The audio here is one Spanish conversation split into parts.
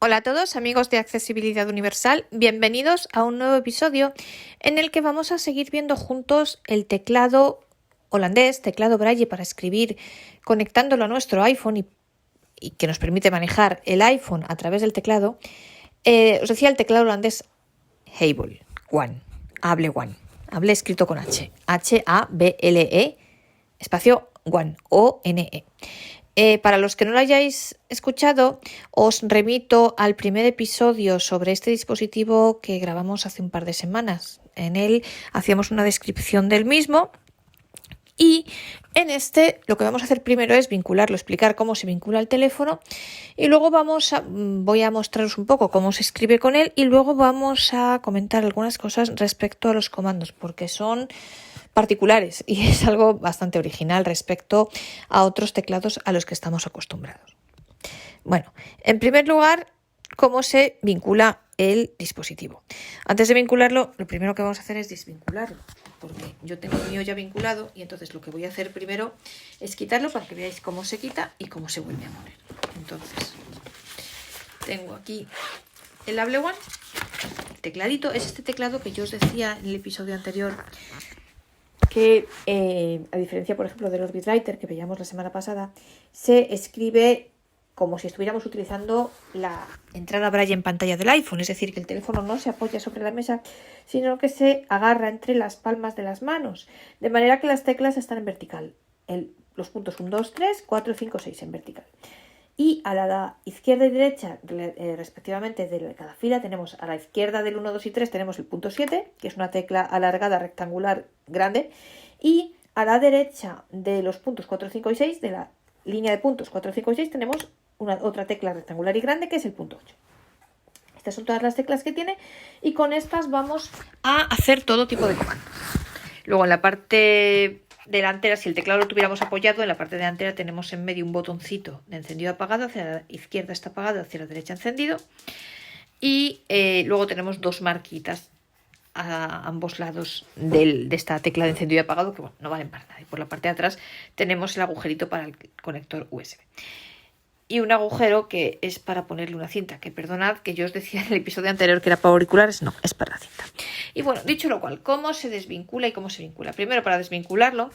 Hola a todos amigos de Accesibilidad Universal, bienvenidos a un nuevo episodio en el que vamos a seguir viendo juntos el teclado holandés, teclado Braille para escribir, conectándolo a nuestro iPhone y que nos permite manejar el iPhone a través del teclado. Os decía el teclado holandés Hable One, Hable One, Hable escrito con H, H-A-B-L-E, espacio One, O-N-E. Para los que no lo hayáis escuchado, os remito al primer episodio sobre este dispositivo que grabamos hace un par de semanas. En él hacíamos una descripción del mismo y en este lo que vamos a hacer primero es vincularlo, explicar cómo se vincula al teléfono y luego voy a mostraros un poco cómo se escribe con él y luego vamos a comentar algunas cosas respecto a los comandos porque son particulares y es algo bastante original respecto a otros teclados a los que estamos acostumbrados. Bueno, en primer lugar, ¿cómo se vincula el dispositivo? Antes de vincularlo, lo primero que vamos a hacer es desvincularlo, porque yo tengo el mío ya vinculado y entonces lo que voy a hacer primero es quitarlo para que veáis cómo se quita y cómo se vuelve a poner. Entonces, tengo aquí el Hable One, el tecladito, es este teclado que yo os decía en el episodio anterior que, a diferencia, por ejemplo, del Orbit-Writer que veíamos la semana pasada, se escribe como si estuviéramos utilizando la entrada Braille en pantalla del iPhone, es decir, que el teléfono no se apoya sobre la mesa, sino que se agarra entre las palmas de las manos, de manera que las teclas están en vertical, los puntos 1, 2, 3, 4, 5, 6 en vertical. Y a la izquierda y derecha, respectivamente, de cada fila, tenemos a la izquierda del 1, 2 y 3 tenemos el punto 7, que es una tecla alargada, rectangular, grande. Y a la derecha de los puntos 4, 5 y 6, de la línea de puntos 4, 5 y 6, tenemos otra tecla rectangular y grande, que es el punto 8. Estas son todas las teclas que tiene y con estas vamos a hacer todo tipo de comandos. Luego en la parte delantera, si el teclado lo tuviéramos apoyado, en la parte delantera tenemos en medio un botoncito de encendido apagado, hacia la izquierda está apagado, hacia la derecha encendido y luego tenemos dos marquitas a ambos lados de esta tecla de encendido y apagado que bueno, no valen para nada. Y por la parte de atrás tenemos el agujerito para el conector USB. Y un agujero que es para ponerle una cinta, que perdonad que yo os decía en el episodio anterior que era para auriculares, no, es para la cinta. Y bueno, dicho lo cual, ¿cómo se desvincula y cómo se vincula? Primero, para desvincularlo,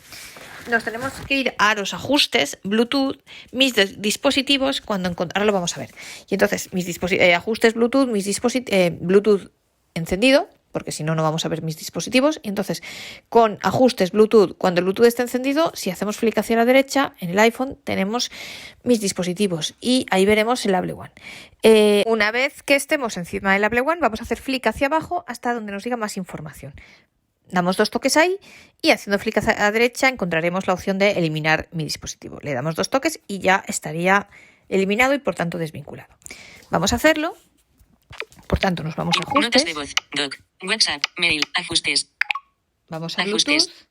nos tenemos que ir a los ajustes, Bluetooth, mis dispositivos, ahora lo vamos a ver. Y entonces, ajustes Bluetooth, Bluetooth encendido, porque si no, no vamos a ver mis dispositivos. Y entonces, con ajustes Bluetooth, cuando el Bluetooth está encendido, si hacemos flick hacia la derecha, en el iPhone tenemos mis dispositivos y ahí veremos el Hable One. Una vez que estemos encima del Hable One, vamos a hacer flick hacia abajo hasta donde nos diga más información. Damos dos toques ahí y haciendo flick hacia la derecha encontraremos la opción de eliminar mi dispositivo. Le damos dos toques y ya estaría eliminado y por tanto desvinculado. Vamos a hacerlo. Por tanto, nos vamos a ajustes. Notas de voz, doc, WhatsApp, mail, ajustes. Vamos a ajustes. Bluetooth.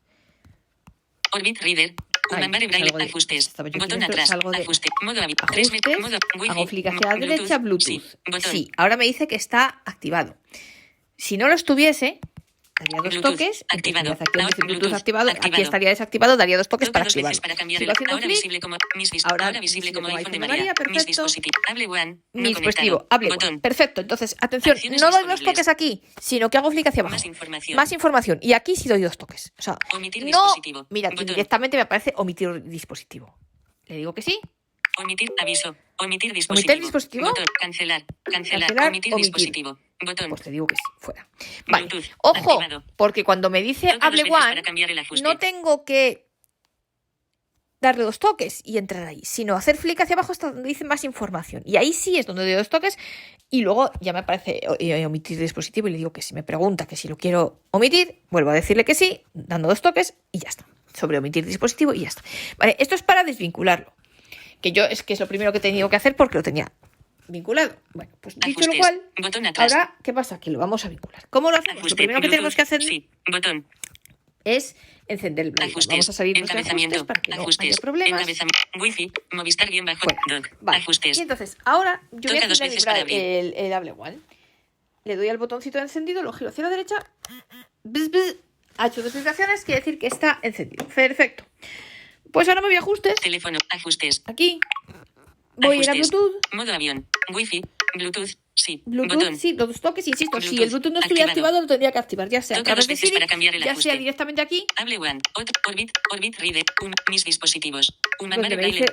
Orbit Reader. Unambare Braille, ajustes. Botón atrás, ajuste. Modo ajustes. modo wifi. Hago clic hacia la derecha, Bluetooth. Sí, sí, ahora me dice que está activado. Si no lo estuviese, daría dos toques. Activado. Bluetooth activado. Aquí estaría desactivado, daría dos toques para activarlo. Para cambiar Sigo haciendo ahora clic. visible como Ahora visible como iPhone de María. María, perfecto. Mis dispositivos. Hable One. Mi dispositivo, Hable One. Perfecto. Entonces, atención, Acciones no doy dos disponibles. toques aquí, sino que hago clic hacia abajo. Más información. Y aquí sí doy dos toques. O sea, Omitir no, dispositivo. mira, Botón. directamente me aparece omitir dispositivo. Le digo que sí. Omitir aviso. Omitir dispositivo. ¿Omitir dispositivo? Botón. Cancelar. Cancelar, Omitir dispositivo. Botón. Pues te digo que sí, fuera. Vale, Bluetooth, ojo, activado. porque cuando me dice Toca dos Hable veces para One, cambiar el ajuste. no tengo que darle dos toques y entrar ahí, sino hacer flick hacia abajo hasta donde dice más información. Y ahí sí es donde doy dos toques y luego ya me aparece omitir dispositivo y le digo que si me pregunta que si lo quiero omitir, vuelvo a decirle que sí, dando dos toques y ya está. Sobre omitir dispositivo y ya está. Vale, esto es para desvincularlo. Que es lo primero que he tenido que hacer porque lo tenía vinculado. Bueno, pues dicho Ajustes. lo cual, Botón atrás. ahora, ¿qué pasa? Que lo vamos a vincular. ¿Cómo lo hacemos? Lo primero que tenemos que hacer Sí. Botón. es encender el Braille. Ajustes. Vamos a salirnos de Encabezamiento. ajustes para que no Ajustes. haya problemas. Encabezamiento. Wi-Fi. Movistar guión bajo. Fuera. Doc. Vale. Ajustes. Y entonces, ahora yo voy a Toca dos activar veces para abrir. el Hable One. Le doy al botoncito de encendido, lo giro hacia la derecha. Bzz, bzz. Ha hecho dos vibraciones, quiere decir que está encendido. Perfecto. Pues ahora me voy a ajustes. Teléfono. Ajustes. Aquí. Voy a ir a Ajustes. Bluetooth. Modo avión. Wi-Fi. Bluetooth. Sí. Bluetooth, Botón. sí, los toques, insisto, si Bluetooth, el Bluetooth no estuviera activado, lo tendría que activar, ya sea a Toca través dos de veces Siri, para cambiar el ya ajuste. sea directamente aquí, Hable One. Orbit Reader. Mis dispositivos. donde me Braille. dice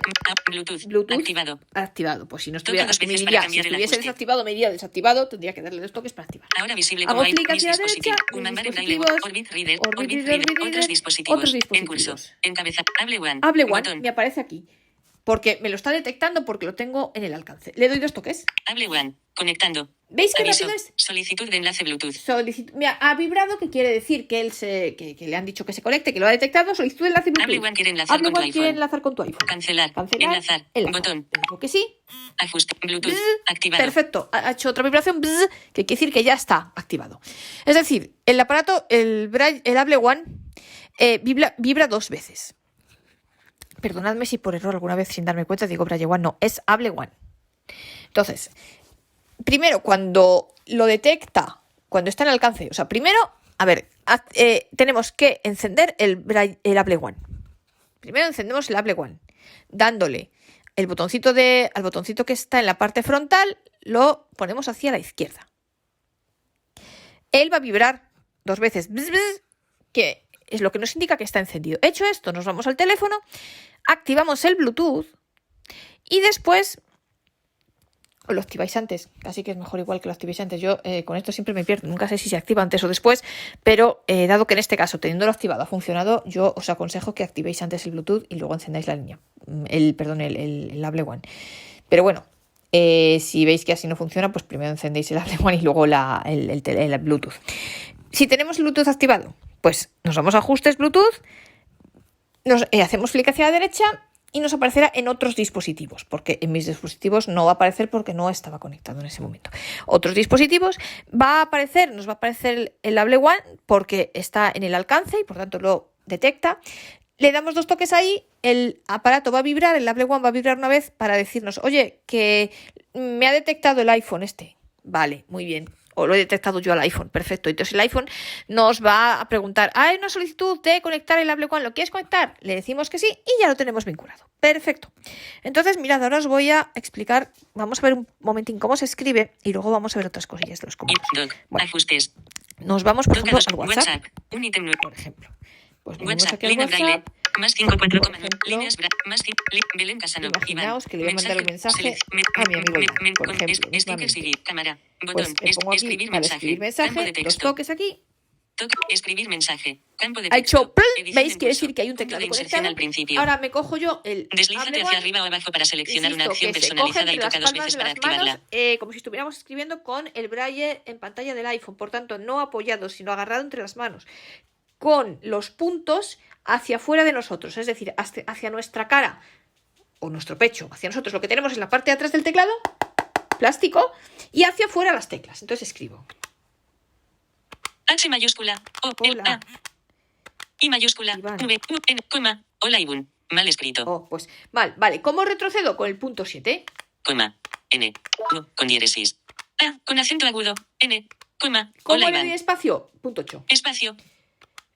Bluetooth. Activado. activado. Pues si no Toca estuviera, dos así me veces diría, para si cambiar el estuviese ajuste. desactivado, me diría desactivado, tendría que darle dos toques para activar. Ahora visible Hago como hay. clic Mis hacia la derecha, dispositivos. mis Unamare Braille. dispositivos, Orbit Reader. Orbit Reader, Otros dispositivos. otros En curso. dispositivos. Encabezado. Hable One. Hable One, Botón. me aparece aquí, porque me lo está detectando porque lo tengo en el alcance. Le doy dos toques. Hable One. Conectando. ¿Veis qué Aviso. rápido es? Solicitud de enlace Bluetooth. Mira, ha vibrado, que quiere decir que él que le han dicho que se conecte, que lo ha detectado. Solicitud de enlace Bluetooth. Hable One quiere enlazar Hable con tu One quiere iPhone. enlazar con tu iPhone. Cancelar. Cancelar. Enlazar. Botón. Le digo que sí. Ajuste. Bluetooth. Bzz, Activado. Perfecto. Ha hecho otra vibración, bzz, que quiere decir que ya está activado. Es decir, el aparato, el Hable One, vibra dos veces. Perdonadme si por error alguna vez sin darme cuenta digo Braille One, no, es Hable One. Entonces, primero cuando lo detecta, cuando está en alcance, o sea, primero, a ver, tenemos que encender el Hable One. Primero encendemos el Hable One, dándole al botoncito que está en la parte frontal, lo ponemos hacia la izquierda. Él va a vibrar dos veces, bzz, bzz, que es lo que nos indica que está encendido. Hecho esto, nos vamos al teléfono, activamos el Bluetooth y después lo activáis antes, casi que es mejor igual que lo activéis antes. Yo con esto siempre me pierdo, nunca sé si se activa antes o después, pero dado que en este caso, teniéndolo activado, ha funcionado, yo os aconsejo que activéis antes el Bluetooth y luego encendáis la línea, el Hable One. Pero bueno, si veis que así no funciona, pues primero encendéis el Hable One y luego el Bluetooth. Si tenemos el Bluetooth activado, pues nos vamos a ajustes Bluetooth, hacemos clic hacia la derecha y nos aparecerá en otros dispositivos, porque en mis dispositivos no va a aparecer porque no estaba conectado en ese momento. Otros dispositivos nos va a aparecer el Hable One porque está en el alcance y por tanto lo detecta. Le damos dos toques ahí, el aparato va a vibrar, el Hable One va a vibrar una vez para decirnos, oye, que me ha detectado el iPhone este. Vale, muy bien. O lo he detectado yo al iPhone, perfecto. Entonces el iPhone nos va a preguntar, hay una solicitud de conectar el Hable One, ¿lo quieres conectar? Le decimos que sí y ya lo tenemos vinculado. Perfecto. Entonces, mirad, ahora os voy a explicar, vamos a ver un momentín cómo se escribe y luego vamos a ver otras cosillas de los comandos. Bueno, ajustes. Nos vamos, por ejemplo, al WhatsApp, Un ítem nuevo. por ejemplo. Pues venimos WhatsApp. aquí al Línea Braille. WhatsApp. Más 54, Por ejemplo, líneas más Belén Casano. imaginaos que le voy a mandar un mensaje a mi amigo Iván, por ejemplo, Sticker mismamente. seguir, cámara, Pues botón, le pongo aquí escribir para mensaje, escribir campo de mensaje, dos texto, toques aquí. escribir mensaje, campo de Ha texto, hecho plum, edición ¿veis? en Quiere curso, decir que hay un punto teclado de inserción conectado. al principio. Ahora me cojo yo el Deslízate Hable hacia One, arriba o abajo para seleccionar una insisto, acción que se coge personalizada y entre las toca dos palmas veces de para las manos, activarla. como si estuviéramos escribiendo con el braille en pantalla del iPhone, por tanto no apoyado, sino agarrado entre las manos, con los puntos hacia afuera de nosotros, es decir, hacia nuestra cara o nuestro pecho, hacia nosotros. Lo que tenemos es la parte de atrás del teclado, plástico, y hacia afuera las teclas. Entonces escribo H mayúscula, O, L, hola, A, I mayúscula, Iván. V, U, N, coma, hola Iván, mal escrito, pues mal, vale. ¿Cómo retrocedo? Con el punto 7. coma, N, U, con diéresis, A, con acento agudo, N, coma, ¿Cómo hola le doy Iván, espacio? Punto 8. espacio,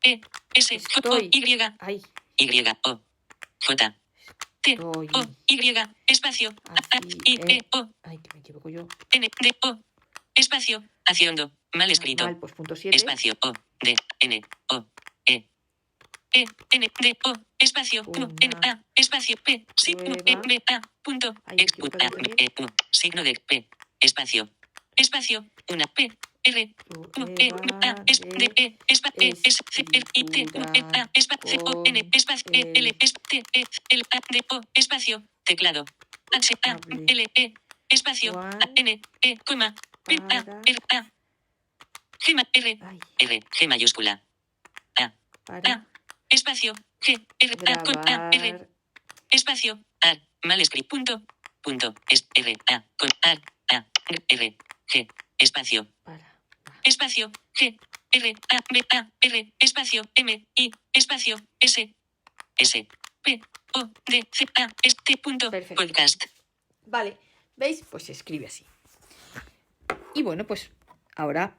E, S, J, O, Estoy. Y, Ahí. Y, O, J, T, Estoy. O, Y, espacio, A, I, E, O, Ay, que me equivoco yo. N, D, O, espacio, hacia hondo, mal escrito, Mal, pues punto 7. espacio, O, D, N, O, E, N, D, O, espacio, U, N, A, espacio, P, sí, U, E, B, A, punto, Ay, me X, U, equivoco A, yo B, E, U, signo de P, espacio, una P, R, U, E, A, S, D, E, espacio, E, S, C, R, I, T, U, E, A, espacio, C, O, N, espacio, E, L, T, E, L, A, D, O, espacio, teclado, H, A, L, E, espacio, A, N, E, coma, P, A, R, A, G, R, Ay, R, G mayúscula, A, para espacio, G, R, A, con A, R, grabar. espacio, A, mal escrito, punto, es R, A, con A, R, G, espacio, Para. espacio, G, R, A, B, A, R, espacio, M, I, espacio, S, P, O, D, C, A, S, T, punto, Perfecto. podcast. Vale, ¿veis? Pues se escribe así. Y bueno, pues ahora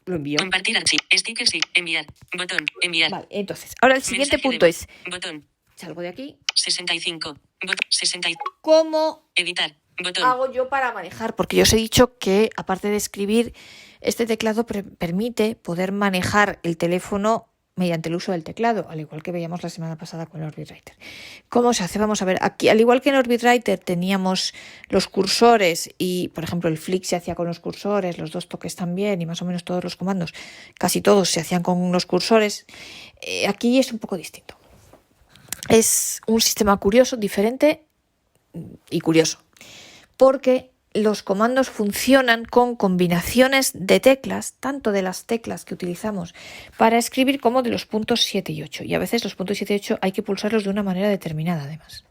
lo envío. Compartir archivo, sticker, sí, enviar, botón, enviar. Vale, entonces, ahora el siguiente Mensaje de punto voz, es, botón, salgo de aquí, 65, botón, 60, ¿cómo editar, Botón. hago yo para manejar? Porque yo os he dicho que, aparte de escribir, este teclado permite poder manejar el teléfono mediante el uso del teclado, al igual que veíamos la semana pasada con el Orbit Writer. ¿Cómo se hace? Vamos a ver, aquí, al igual que en Orbit Writer teníamos los cursores y, por ejemplo, el flick se hacía con los cursores, los dos toques también y más o menos todos los comandos, casi todos se hacían con los cursores, aquí es un poco distinto. Es un sistema curioso, diferente y curioso, porque los comandos funcionan con combinaciones de teclas, tanto de las teclas que utilizamos para escribir como de los puntos 7 y 8. Y a veces los puntos 7 y 8 hay que pulsarlos de una manera determinada, además.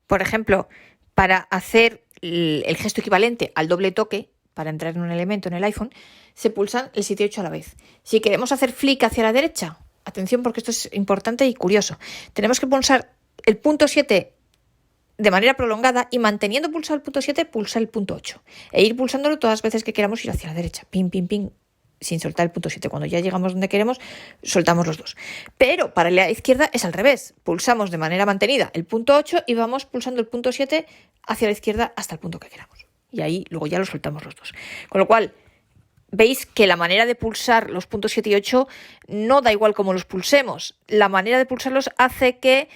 Por ejemplo, para hacer el gesto equivalente al doble toque, para entrar en un elemento en el iPhone, se pulsan el 7 y 8 a la vez. Si queremos hacer flick hacia la derecha, atención porque esto es importante y curioso, tenemos que pulsar el punto 7 de manera prolongada y manteniendo pulsado el punto 7, pulsar el punto 8 e ir pulsándolo todas las veces que queramos ir hacia la derecha, pin, pin, pin, sin soltar el punto 7. Cuando ya llegamos donde queremos, soltamos los dos. Pero para la izquierda es al revés, pulsamos de manera mantenida el punto 8 y vamos pulsando el punto 7 hacia la izquierda hasta el punto que queramos. Y ahí luego ya lo soltamos los dos. Con lo cual, veis que la manera de pulsar los puntos 7 y 8 no da igual cómo los pulsemos. La manera de pulsarlos hace que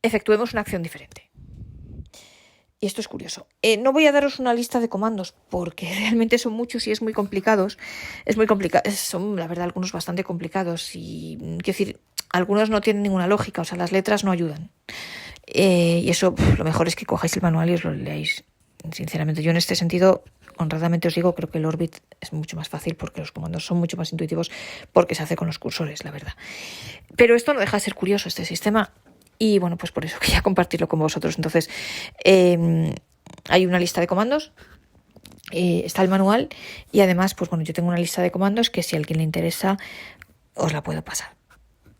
efectuemos una acción diferente. Y esto es curioso. No voy a daros una lista de comandos porque realmente son muchos y es muy complicados. Son, la verdad, algunos bastante complicados y, quiero decir, algunos no tienen ninguna lógica, o sea, las letras no ayudan. Y eso, lo mejor es que cojáis el manual y os lo leáis. Sinceramente, yo en este sentido, honradamente os digo, creo que el Orbit es mucho más fácil porque los comandos son mucho más intuitivos porque se hace con los cursores, la verdad. Pero esto no deja de ser curioso, este sistema. Y bueno, pues por eso quería compartirlo con vosotros. Entonces, hay una lista de comandos, está el manual y además, pues bueno, yo tengo una lista de comandos que si a alguien le interesa, os la puedo pasar.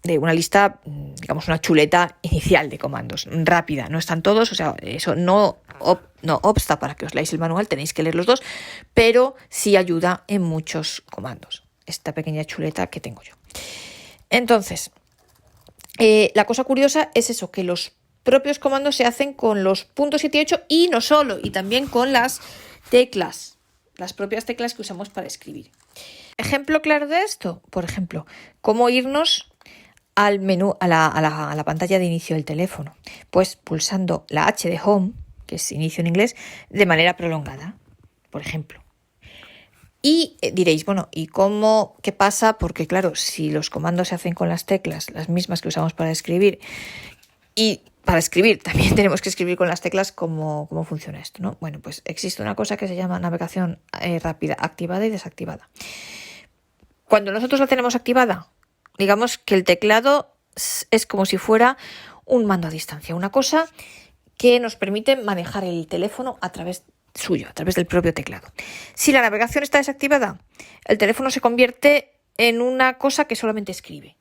De una lista, digamos, una chuleta inicial de comandos, rápida. No están todos, o sea, eso no obsta para que os leáis el manual, tenéis que leer los dos, pero sí ayuda en muchos comandos, esta pequeña chuleta que tengo yo. Entonces, la cosa curiosa es eso, que los propios comandos se hacen con los puntos 7 y 8 y no solo, y también con las teclas, las propias teclas que usamos para escribir. Ejemplo claro de esto, por ejemplo, cómo irnos al menú, a la pantalla de inicio del teléfono. Pues pulsando la H de Home, que es inicio en inglés, de manera prolongada, por ejemplo. Y diréis, bueno, ¿y cómo? ¿Qué pasa? Porque claro, si los comandos se hacen con las teclas, las mismas que usamos para escribir, y para escribir también tenemos que escribir con las teclas, ¿cómo funciona esto, ¿no? Bueno, pues existe una cosa que se llama navegación rápida, activada y desactivada. Cuando nosotros la tenemos activada, digamos que el teclado es como si fuera un mando a distancia, una cosa que nos permite manejar el teléfono a través del propio teclado. Si la navegación está desactivada, el teléfono se convierte en una cosa que solamente escribe.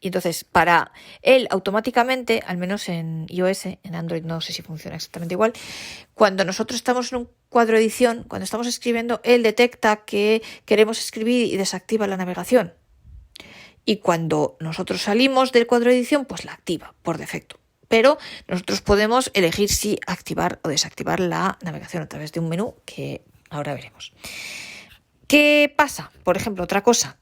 Y entonces, para él automáticamente, al menos en iOS, en Android no sé si funciona exactamente igual, cuando nosotros estamos en un cuadro de edición, cuando estamos escribiendo, él detecta que queremos escribir y desactiva la navegación. Y cuando nosotros salimos del cuadro de edición, pues la activa por defecto. Pero nosotros podemos elegir si activar o desactivar la navegación a través de un menú que ahora veremos. ¿Qué pasa? Por ejemplo, otra cosa.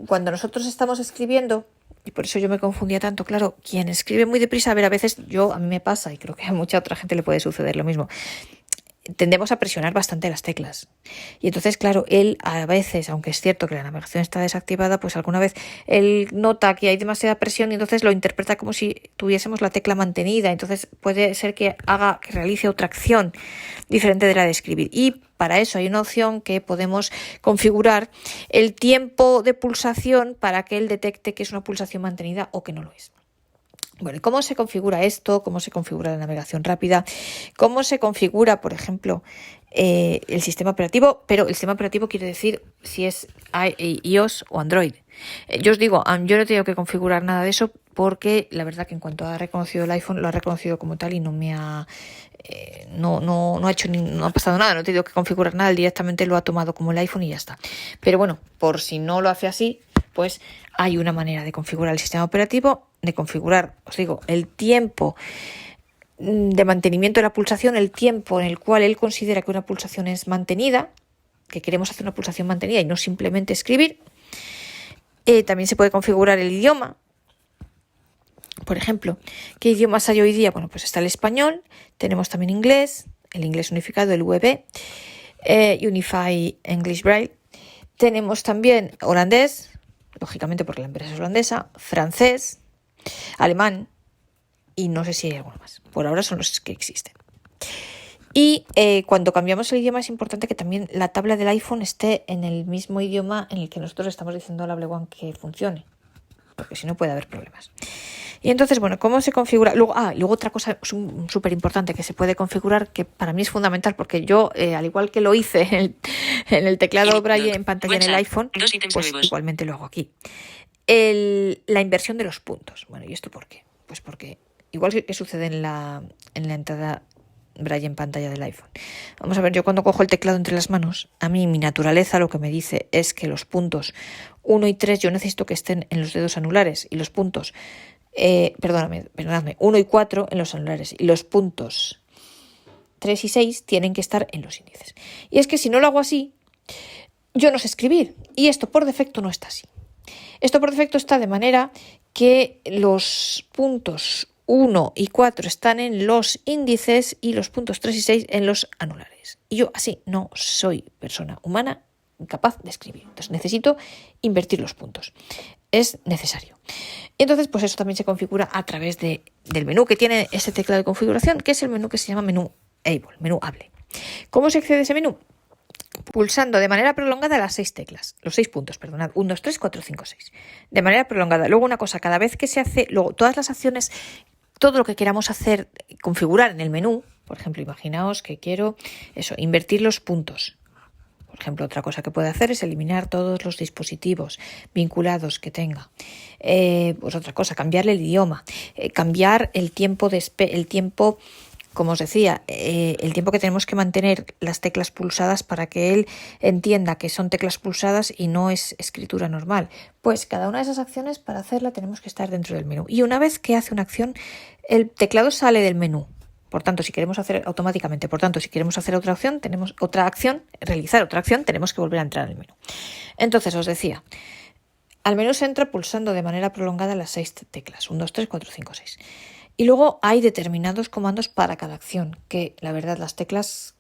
Cuando nosotros estamos escribiendo, y por eso yo me confundía tanto, claro, quien escribe muy deprisa, a veces a mí me pasa, y creo que a mucha otra gente le puede suceder lo mismo, tendemos a presionar bastante las teclas. Y entonces, claro, él a veces, aunque es cierto que la navegación está desactivada, pues alguna vez él nota que hay demasiada presión y entonces lo interpreta como si tuviésemos la tecla mantenida. Entonces puede ser que realice otra acción diferente de la de escribir. Y para eso hay una opción que podemos configurar el tiempo de pulsación para que él detecte que es una pulsación mantenida o que no lo es. Bueno, ¿cómo se configura esto? ¿Cómo se configura la navegación rápida? ¿Cómo se configura, por ejemplo, el sistema operativo? Pero el sistema operativo quiere decir si es iOS o Android. Yo os digo, yo no he tenido que configurar nada de eso porque la verdad que en cuanto ha reconocido el iPhone, lo ha reconocido como tal y no me ha... no ha pasado nada, no he tenido que configurar nada, directamente lo ha tomado como el iPhone y ya está. Pero bueno, por si no lo hace así, pues hay una manera de configurar el sistema operativo, de configurar, os digo, el tiempo de mantenimiento de la pulsación, el tiempo en el cual él considera que una pulsación es mantenida, que queremos hacer una pulsación mantenida y no simplemente escribir. También se puede configurar el idioma. Por ejemplo, ¿qué idiomas hay hoy día? Bueno, pues está el español, tenemos también inglés, el inglés unificado, el UEB, Unify English Braille. Tenemos también holandés, lógicamente porque la empresa es holandesa, francés, alemán y no sé si hay alguno más. Por ahora son los que existen. Y cuando cambiamos el idioma es importante que también la tabla del iPhone esté en el mismo idioma en el que nosotros estamos diciendo al Hable One que funcione, porque si no puede haber problemas. Y entonces, bueno, ¿cómo se configura? Luego otra cosa súper importante que se puede configurar, que para mí es fundamental, porque yo, al igual que lo hice en el teclado Braille en pantalla en el iPhone, pues igualmente lo hago aquí. La inversión de los puntos. Bueno, ¿y esto por qué? Pues porque, igual que sucede en la entrada Braille en pantalla del iPhone. Vamos a ver, yo cuando cojo el teclado entre las manos, a mí mi naturaleza lo que me dice es que los puntos 1 y 3 yo necesito que estén en los dedos anulares y los puntos, perdonadme, 1 y 4 en los anulares y los puntos 3 y 6 tienen que estar en los índices. Y es que si no lo hago así, yo no sé escribir y esto por defecto no está así. Esto por defecto está de manera que los puntos 1 y 4 están en los índices y los puntos 3 y 6 en los anulares. Y yo así no soy persona humana capaz de escribir. Entonces necesito invertir los puntos. Es necesario. Y entonces, pues eso también se configura a través del menú que tiene ese teclado de configuración, que es el menú que se llama menú Hable. ¿Cómo se accede a ese menú? Pulsando de manera prolongada las 6 teclas, los 6 puntos, perdonad, 1, 2, 3, 4, 5, 6. De manera prolongada. Luego una cosa, cada vez que se hace, luego todas las acciones, todo lo que queramos hacer, configurar en el menú, por ejemplo, imaginaos que quiero invertir los puntos. Por ejemplo, otra cosa que puede hacer es eliminar todos los dispositivos vinculados que tenga. Pues otra cosa, cambiarle el idioma, cambiar el tiempo como os decía, el tiempo que tenemos que mantener las teclas pulsadas para que él entienda que son teclas pulsadas y no es escritura normal. Pues cada una de esas acciones, para hacerla, tenemos que estar dentro del menú. Y una vez que hace una acción, el teclado sale del menú. Por tanto, si queremos hacer automáticamente, si queremos hacer realizar otra acción, tenemos que volver a entrar al menú. Entonces, os decía, al menú se entra pulsando de manera prolongada las 6 teclas, 1, 2, 3, 4, 5, 6. Y luego hay determinados comandos para cada acción, que la verdad las teclas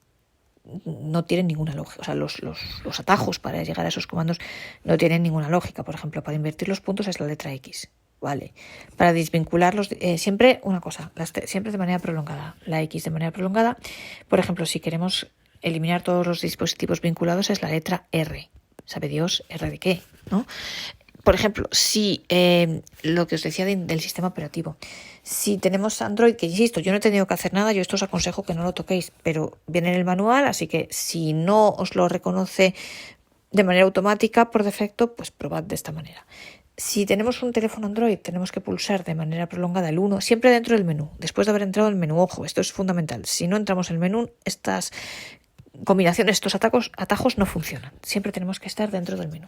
no tienen ninguna lógica. O sea, los atajos para llegar a esos comandos no tienen ninguna lógica. Por ejemplo, para invertir los puntos es la letra X. Vale. Para desvincularlos, siempre una cosa, siempre de manera prolongada. La X de manera prolongada. Por ejemplo, si queremos eliminar todos los dispositivos vinculados es la letra R. ¿Sabe Dios R de qué? ¿No? Por ejemplo, si lo que os decía del sistema operativo, si tenemos Android, que insisto, yo no he tenido que hacer nada, yo esto os aconsejo que no lo toquéis, pero viene en el manual, así que si no os lo reconoce de manera automática por defecto, pues probad de esta manera. Si tenemos un teléfono Android, tenemos que pulsar de manera prolongada el 1, siempre dentro del menú, después de haber entrado en el menú. Ojo, esto es fundamental. Si no entramos en el menú, estas combinaciones, estos atajos no funcionan. Siempre tenemos que estar dentro del menú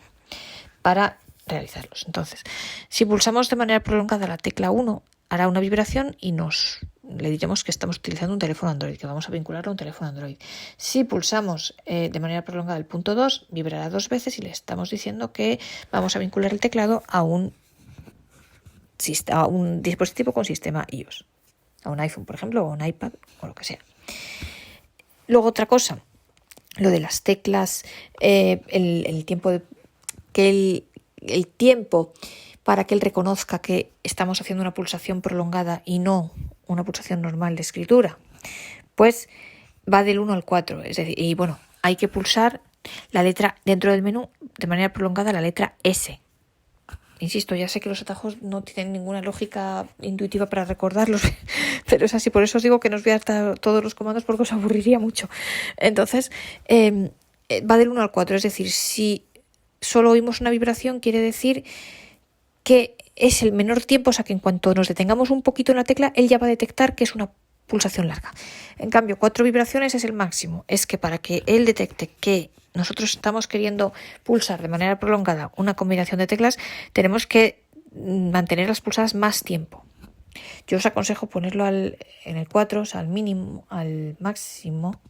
para realizarlos. Entonces, si pulsamos de manera prolongada la tecla 1, hará una vibración y le diremos que estamos utilizando un teléfono Android, que vamos a vincularlo a un teléfono Android. Si pulsamos de manera prolongada el punto 2, vibrará 2 veces y le estamos diciendo que vamos a vincular el teclado a un dispositivo con sistema iOS, a un iPhone, por ejemplo, o un iPad, o lo que sea. Luego otra cosa, lo de las teclas, el tiempo el tiempo para que él reconozca que estamos haciendo una pulsación prolongada y no una pulsación normal de escritura, pues va del 1 al 4. Es decir, y bueno, hay que pulsar la letra dentro del menú de manera prolongada, la letra S. Insisto, ya sé que los atajos no tienen ninguna lógica intuitiva para recordarlos, pero es así. Por eso os digo que no os voy a dar todos los comandos porque os aburriría mucho. Entonces, va del 1 al 4. Es decir, si solo oímos una vibración, quiere decir que es el menor tiempo, o sea que en cuanto nos detengamos un poquito en la tecla, él ya va a detectar que es una pulsación larga. En cambio, 4 vibraciones es el máximo. Es que para que él detecte que nosotros estamos queriendo pulsar de manera prolongada una combinación de teclas, tenemos que mantenerlas pulsadas más tiempo. Yo os aconsejo ponerlo en el 4, o sea, al mínimo, al máximo,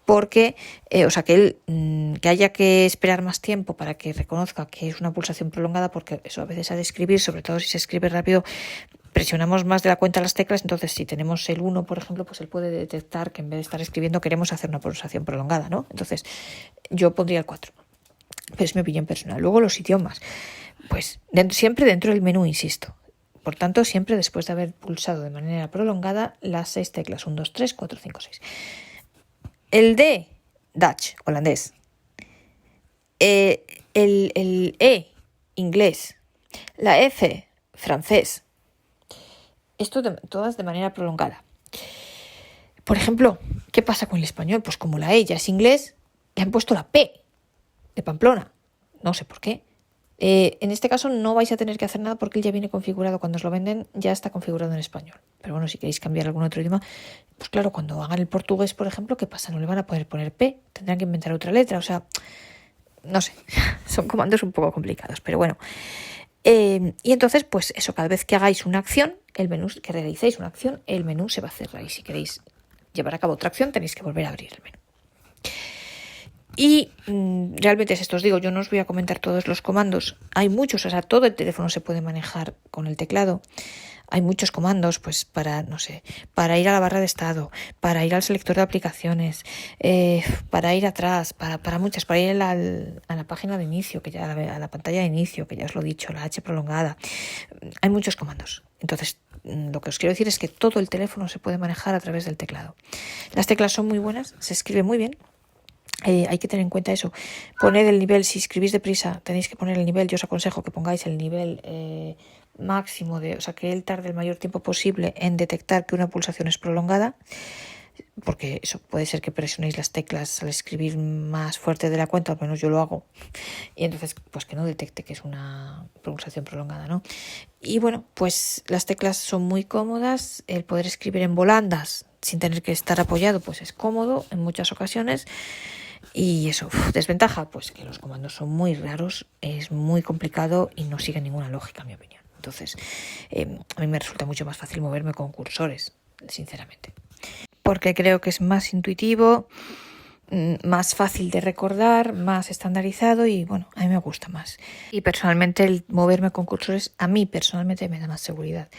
porque, que haya que esperar más tiempo para que reconozca que es una pulsación prolongada, porque eso a veces ha de escribir, sobre todo si se escribe rápido, presionamos más de la cuenta las teclas, entonces si tenemos el 1, por ejemplo, pues él puede detectar que en vez de estar escribiendo queremos hacer una pulsación prolongada, ¿no? Entonces yo pondría el 4, pero es mi opinión personal. Luego los idiomas, pues siempre dentro del menú, insisto. Por tanto, siempre después de haber pulsado de manera prolongada las 6 teclas, 1, 2, 3, 4, 5, 6. El D, Dutch, holandés. El E, inglés. La F, francés. Esto todas de manera prolongada. Por ejemplo, ¿qué pasa con el español? Pues como la E ya es inglés, le han puesto la P de Pamplona. No sé por qué. En este caso no vais a tener que hacer nada porque él ya viene configurado. Cuando os lo venden ya está configurado en español. Pero bueno, si queréis cambiar algún otro idioma, pues claro, cuando hagan el portugués, por ejemplo, ¿qué pasa? No le van a poder poner P, tendrán que inventar otra letra. O sea, no sé, son comandos un poco complicados, pero bueno. Y entonces, pues eso, cada vez que hagáis una acción, el menú, que realicéis una acción, el menú se va a cerrar. Y si queréis llevar a cabo otra acción, tenéis que volver a abrir el menú. Y realmente es esto, os digo, yo no os voy a comentar todos los comandos. Hay muchos, o sea, todo el teléfono se puede manejar con el teclado. Hay muchos comandos, pues para, no sé, para ir a la barra de estado, para ir al selector de aplicaciones, para ir atrás, para muchas, para ir a la página de inicio, que ya a la pantalla de inicio, que ya os lo he dicho, la H prolongada. Hay muchos comandos. Entonces, lo que os quiero decir es que todo el teléfono se puede manejar a través del teclado. Las teclas son muy buenas, se escribe muy bien. Hay que tener en cuenta eso. Poned el nivel, si escribís deprisa, tenéis que poner el nivel. Yo os aconsejo que pongáis el nivel máximo, o sea, que él tarde el mayor tiempo posible en detectar que una pulsación es prolongada, porque eso puede ser que presionéis las teclas al escribir más fuerte de la cuenta, al menos yo lo hago, y entonces pues que no detecte que es una pulsación prolongada, ¿no? Y bueno, pues las teclas son muy cómodas, el poder escribir en volandas sin tener que estar apoyado, pues es cómodo en muchas ocasiones. Y eso, desventaja, pues que los comandos son muy raros, es muy complicado y no sigue ninguna lógica, en mi opinión. Entonces, a mí me resulta mucho más fácil moverme con cursores, sinceramente. Porque creo que es más intuitivo, más fácil de recordar, más estandarizado y bueno, a mí me gusta más. Y personalmente el moverme con cursores a mí personalmente me da más seguridad.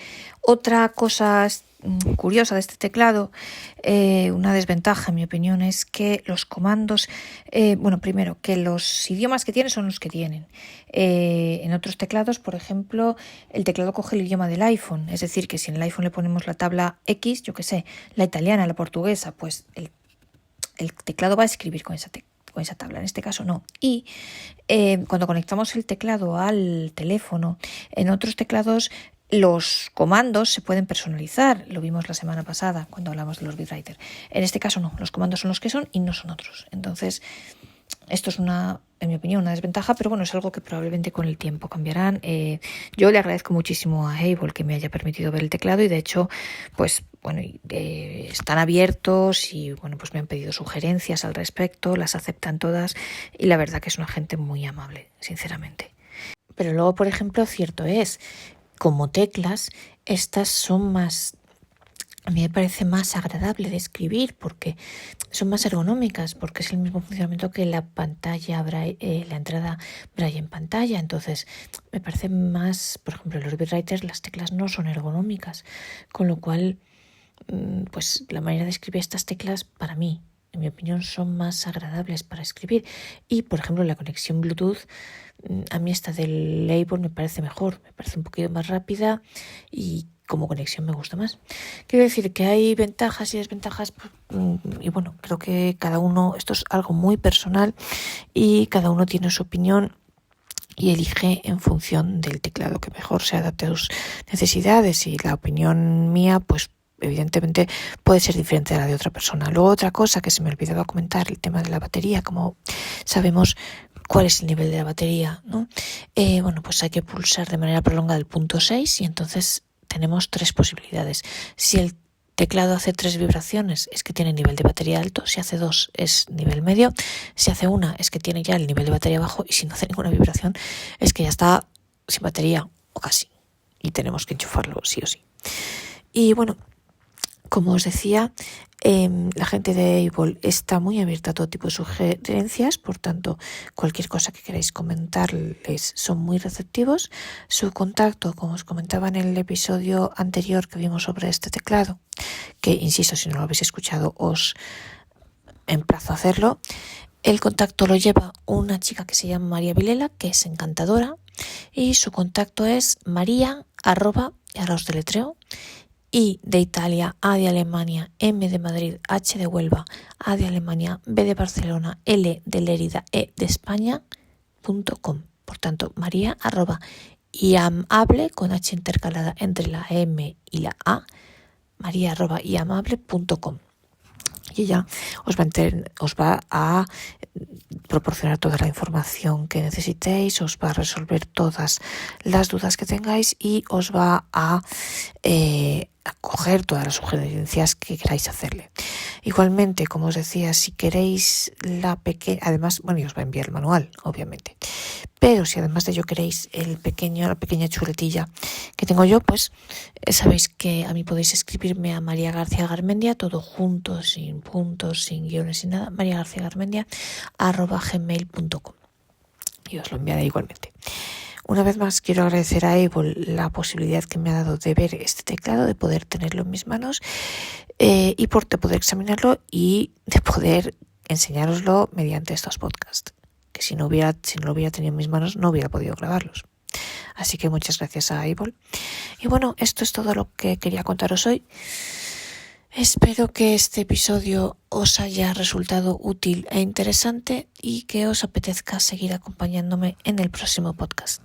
Otra cosa curiosa de este teclado, una desventaja en mi opinión, es que los comandos, primero que los idiomas que tiene son los que tienen. En otros teclados, por ejemplo, el teclado coge el idioma del iPhone, es decir, que si en el iPhone le ponemos la tabla X, yo qué sé, la italiana, la portuguesa, pues el teclado va a escribir con esa tabla, en este caso no. Y cuando conectamos el teclado al teléfono, en otros teclados los comandos se pueden personalizar. Lo vimos la semana pasada cuando hablamos de los BitWriter. En este caso no, los comandos son los que son y no son otros. Entonces, esto es en mi opinión, una desventaja, pero bueno, es algo que probablemente con el tiempo cambiarán. Yo le agradezco muchísimo a Able que me haya permitido ver el teclado y de hecho, pues bueno, están abiertos y bueno, pues me han pedido sugerencias al respecto, las aceptan todas y la verdad que es una gente muy amable, sinceramente. Pero luego, por ejemplo, cierto es, como teclas, estas son más... A mí me parece más agradable de escribir porque son más ergonómicas, porque es el mismo funcionamiento que la pantalla Braille, la entrada Braille en pantalla. Entonces, me parece más, por ejemplo, en los BitWriter las teclas no son ergonómicas, con lo cual, pues la manera de escribir estas teclas, para mí, en mi opinión, son más agradables para escribir. Y, por ejemplo, la conexión Bluetooth, a mí esta del Able me parece mejor, me parece un poquito más rápida y como conexión me gusta más. Quiero decir que hay ventajas y desventajas y bueno, creo que cada uno, esto es algo muy personal y cada uno tiene su opinión y elige en función del teclado que mejor se adapte a sus necesidades y la opinión mía pues evidentemente puede ser diferente a la de otra persona. Luego otra cosa que se me olvidaba comentar, el tema de la batería, como sabemos cuál es el nivel de la batería, ¿no? Pues hay que pulsar de manera prolongada el punto 6 y entonces tenemos 3 posibilidades. Si el teclado hace 3 vibraciones es que tiene nivel de batería alto, si hace 2 es nivel medio, si hace 1 es que tiene ya el nivel de batería bajo y si no hace ninguna vibración es que ya está sin batería o casi y tenemos que enchufarlo sí o sí. Y bueno, como os decía, la gente de Able está muy abierta a todo tipo de sugerencias, por tanto, cualquier cosa que queráis comentarles son muy receptivos. Su contacto, como os comentaba en el episodio anterior que vimos sobre este teclado, que insisto, si no lo habéis escuchado, os emplazo a hacerlo. El contacto lo lleva una chica que se llama María Vilela, que es encantadora, y su contacto es maria@, y ahora os deletreo, I de Italia, A de Alemania, M de Madrid, H de Huelva, A de Alemania, B de Barcelona, L de Lérida, E de España.com. Por tanto, maria@iamable, con H intercalada entre la M y la A, maria@iamable.com. Y ella os va a proporcionar toda la información que necesitéis, os va a resolver todas las dudas que tengáis y os va a coger todas las sugerencias que queráis hacerle. Igualmente, como os decía, si queréis además, y os va a enviar el manual, obviamente. Pero si además de ello queréis la pequeña chuletilla que tengo yo, pues sabéis que a mí podéis escribirme a María García Garmendia, todo junto, sin puntos, sin guiones, sin nada, mariagarciagarmendia@gmail.com, y os lo enviaré igualmente. Una vez más quiero agradecer a Able la posibilidad que me ha dado de ver este teclado, de poder tenerlo en mis manos y de poder examinarlo y de poder enseñároslo mediante estos podcasts, que si no lo hubiera tenido en mis manos no hubiera podido grabarlos. Así que muchas gracias a Able. Y bueno, esto es todo lo que quería contaros hoy. Espero que este episodio os haya resultado útil e interesante y que os apetezca seguir acompañándome en el próximo podcast.